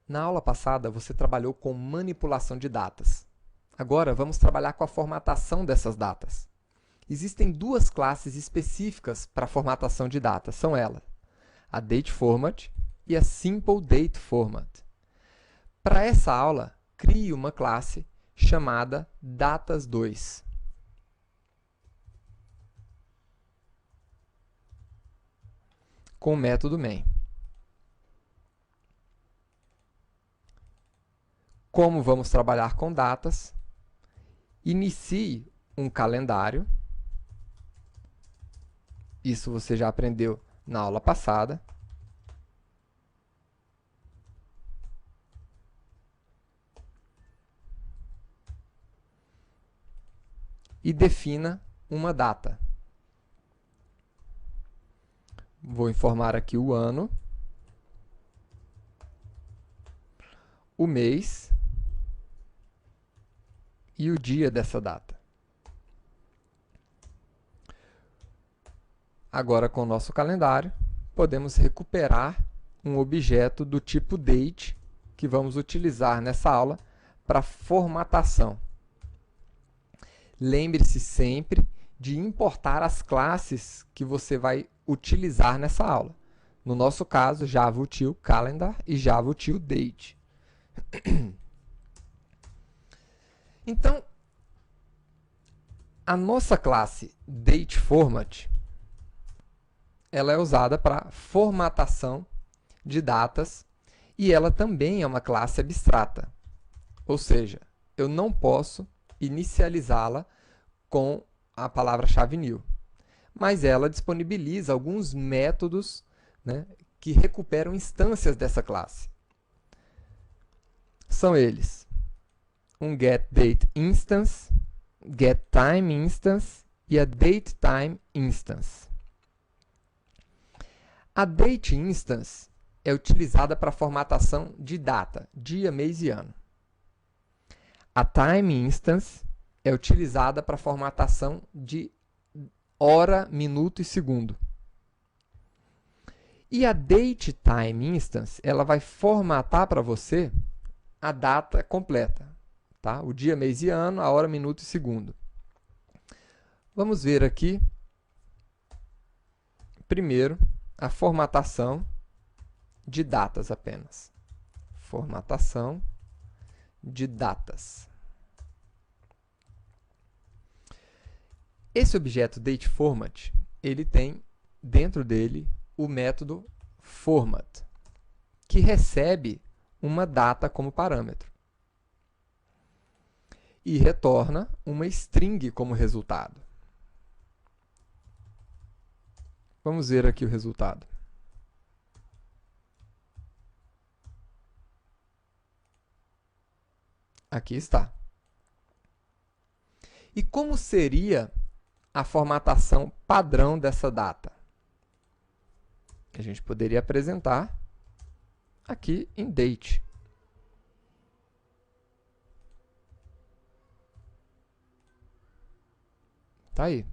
Na aula passada, você trabalhou com manipulação de datas. Agora, vamos trabalhar com a formatação dessas datas. Existem duas classes específicas para a formatação de datas. São elas, a DateFormat e a SimpleDateFormat. Para essa aula, crie uma classe chamada Datas2. Com o método main. Como vamos trabalhar com datas? Inicie um calendário. Isso você já aprendeu na aula passada. E defina uma data. Vou informar aqui o ano, o mês e o dia dessa data. Agora, com o nosso calendário, podemos recuperar um objeto do tipo date que vamos utilizar nessa aula para formatação. Lembre-se sempre de importar as classes que você vai utilizar nessa aula. No nosso caso, JavaUtil Calendar e JavaUtil Date. Então, a nossa classe DateFormat, ela é usada para formatação de datas e ela também é uma classe abstrata. Ou seja, eu não posso inicializá-la com a palavra-chave new. Mas ela disponibiliza alguns métodos, né, que recuperam instâncias dessa classe. São eles: um getDateInstance, getTimeInstance e a DateTimeInstance. A DateInstance é utilizada para a formatação de data, dia, mês e ano. A TimeInstance é utilizada para a formatação de hora, minuto e segundo. E a DateTimeInstance, ela vai formatar para você a data completa, tá? O dia, mês e ano, a hora, minuto e segundo. Vamos ver aqui, primeiro, a formatação de datas apenas. Formatação de datas. Esse objeto DateFormat, ele tem dentro dele o método format, que recebe uma data como parâmetro e retorna uma string como resultado. Vamos ver aqui o resultado. Aqui está. E como seria a formatação padrão dessa data? A gente poderia apresentar aqui em date. Tá aí.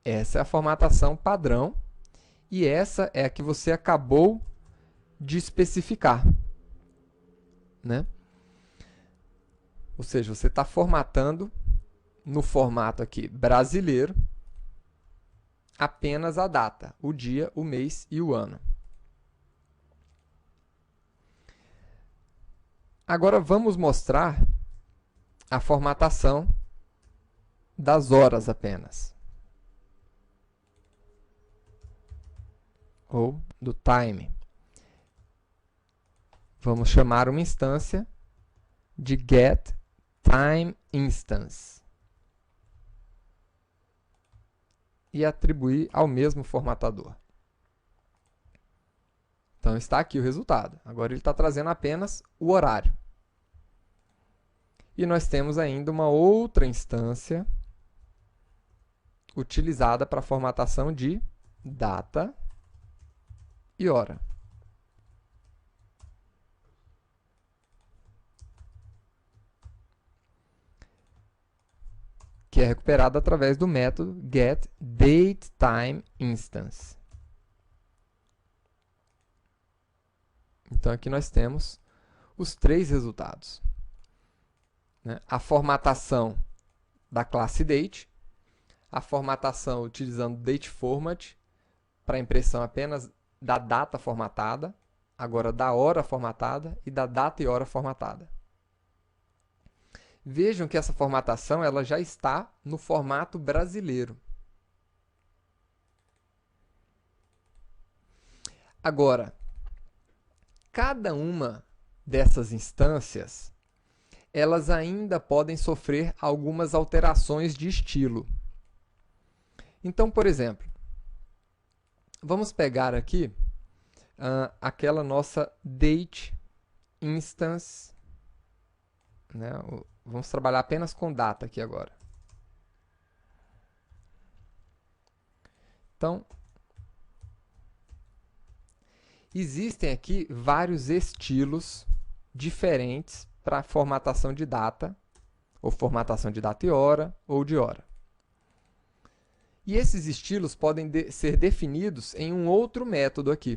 Essa é a formatação padrão e essa é a que você acabou de especificar, né? Ou seja, você está formatando no formato aqui brasileiro apenas a data, o dia, o mês e o ano. Agora vamos mostrar a formatação das horas apenas, ou do time. Vamos chamar uma instância de getTimeInstance e atribuir ao mesmo formatador. Então está aqui o resultado. Agora ele está trazendo apenas o horário. E nós temos ainda uma outra instância utilizada para a formatação de data e hora. Que é recuperada através do método getDateTimeInstance. Então aqui nós temos os três resultados, né? A formatação da classe date, a formatação utilizando date format para impressão apenas da data formatada, agora da hora formatada e da data e hora formatada. Vejam que essa formatação ela já está no formato brasileiro. Agora, cada uma dessas instâncias, elas ainda podem sofrer algumas alterações de estilo. Então, por exemplo, vamos pegar aqui aquela nossa date instance, né? Vamos trabalhar apenas com data aqui agora. Então, existem aqui vários estilos diferentes para formatação de data, ou formatação de data e hora, ou de hora. E esses estilos podem ser definidos em um outro método aqui,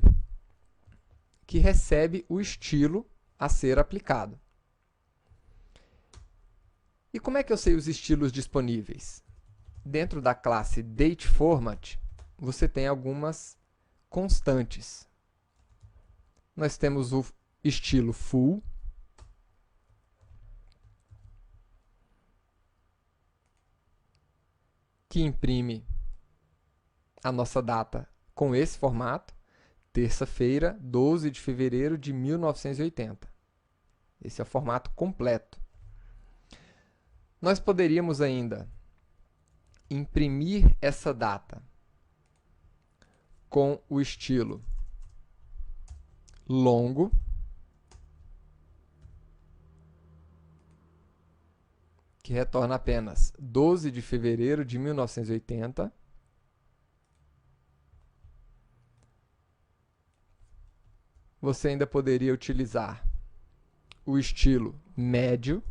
que recebe o estilo a ser aplicado. E como é que eu sei os estilos disponíveis? Dentro da classe DateFormat, você tem algumas constantes. Nós temos o estilo full, que imprime a nossa data com esse formato, terça-feira, 12 de fevereiro de 1980. Esse é o formato completo. Nós poderíamos ainda imprimir essa data com o estilo longo, que retorna apenas 12 de fevereiro de 1980. Você ainda poderia utilizar o estilo médio,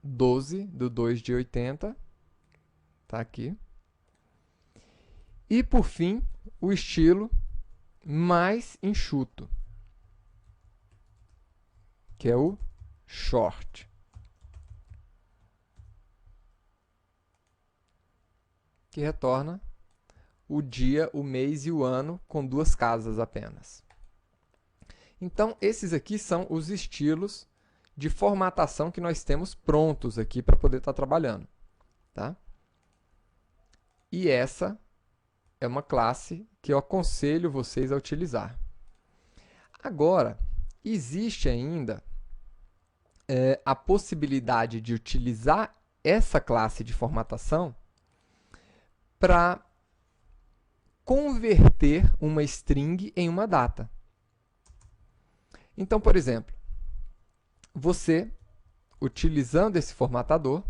do 2 de 80, tá aqui. E, por fim, o estilo mais enxuto, que é o short. Que retorna o dia, o mês e o ano com duas casas apenas. Então, esses aqui são os estilos de formatação que nós temos prontos aqui para poder estar trabalhando, tá? E essa é uma classe que eu aconselho vocês a utilizar. Agora, existe ainda a possibilidade de utilizar essa classe de formatação para converter uma string em uma data. Então, por exemplo, você, utilizando esse formatador,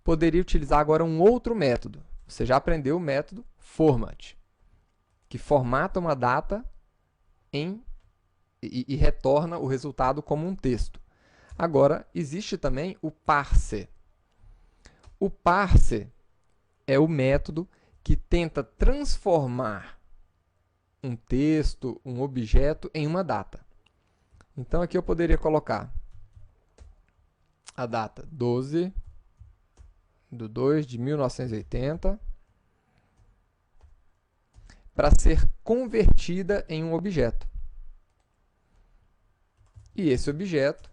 poderia utilizar agora um outro método. Você já aprendeu o método format, que formata uma data e retorna o resultado como um texto. Agora, existe também o parser. O parser é o método que tenta transformar um texto, um objeto, em uma data. Então, aqui eu poderia colocar a data 12 de 2 de 1980 para ser convertida em um objeto. E esse objeto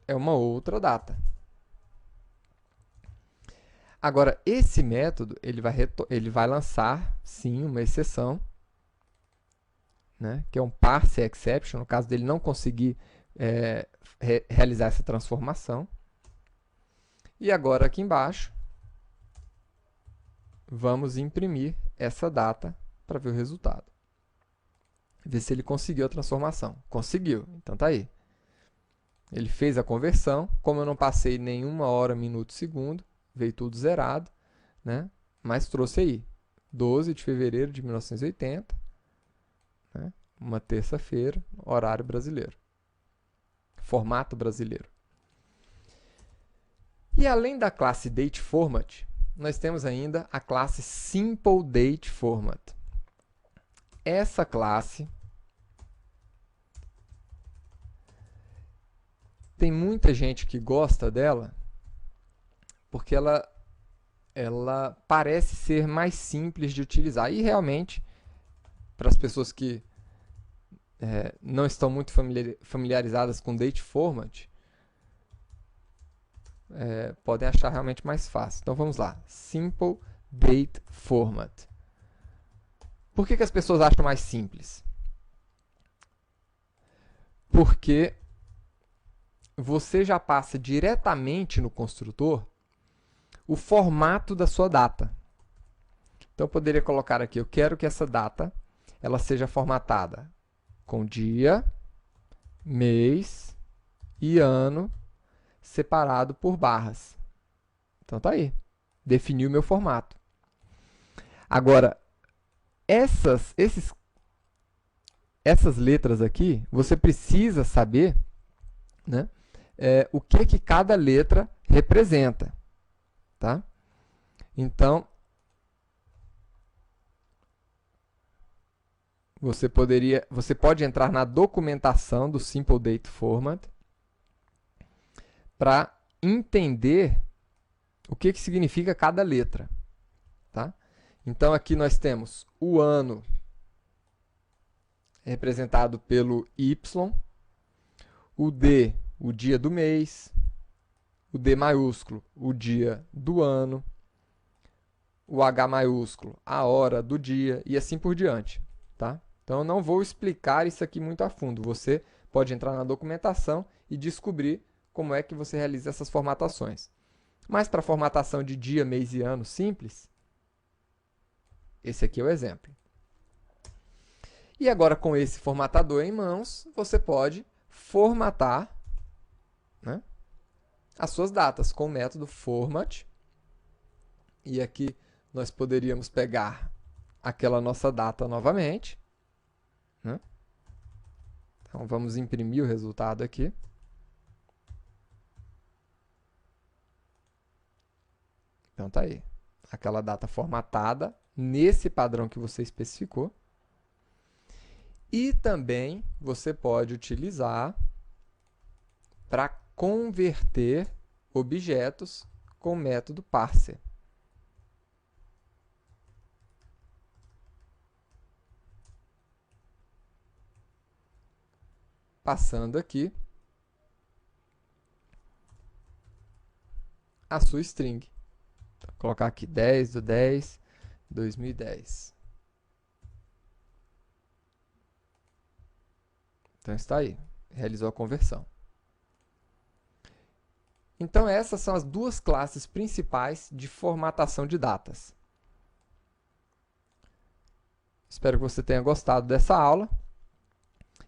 é uma outra data. Agora, esse método ele vai lançar, sim, uma exceção, né, que é um parser exception, no caso dele não conseguir realizar essa transformação. E agora, aqui embaixo, vamos imprimir essa data para ver o resultado. Ver se ele conseguiu a transformação. Conseguiu, então está aí. Ele fez a conversão, como eu não passei nenhuma hora, minuto, segundo, veio tudo zerado, né? Mas trouxe aí, 12 de fevereiro de 1980, né? Uma terça-feira, horário brasileiro, formato brasileiro. E além da classe DateFormat, nós temos ainda a classe SimpleDateFormat. essa classe tem muita gente que gosta dela porque ela parece ser mais simples de utilizar. E realmente, para as pessoas que não estão muito familiarizadas com date format, podem achar realmente mais fácil. Então vamos lá, Simple Date Format. Por que as pessoas acham mais simples? Porque você já passa diretamente no construtor o formato da sua data. Então eu poderia colocar aqui, eu quero que essa data ela seja formatada com dia, mês e ano separado por barras. Então tá aí, defini o meu formato. Agora, essas letras aqui, você precisa saber, né, o que cada letra representa. Tá? Então, você pode entrar na documentação do Simple Date Format para entender o que significa cada letra. Tá? Então, aqui nós temos o ano representado pelo Y, o D, o dia do mês, o D maiúsculo, o dia do ano, o H maiúsculo, a hora do dia e assim por diante. Tá? Então, eu não vou explicar isso aqui muito a fundo. Você pode entrar na documentação e descobrir como é que você realiza essas formatações. Mas para formatação de dia, mês e ano simples, esse aqui é o exemplo. E agora, com esse formatador em mãos, você pode formatar, né, as suas datas com o método format. E aqui nós poderíamos pegar aquela nossa data novamente, né? Então vamos imprimir o resultado aqui. Então tá aí, aquela data formatada nesse padrão que você especificou. E também você pode utilizar para converter objetos com o método parser. Passando aqui a sua string. Vou colocar aqui 10/10/2010. Então está aí, realizou a conversão. Então essas são as duas classes principais de formatação de datas. Espero que você tenha gostado dessa aula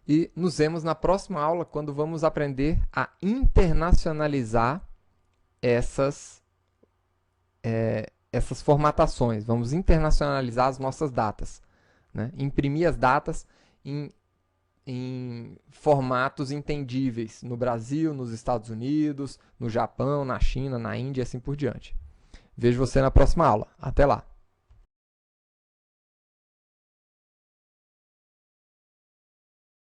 e nos vemos na próxima aula quando vamos aprender a internacionalizar essas formatações. Vamos internacionalizar as nossas datas, né? Imprimir as datas em formatos entendíveis no Brasil, nos Estados Unidos, no Japão, na China, na Índia e assim por diante. Vejo você na próxima aula. Até lá!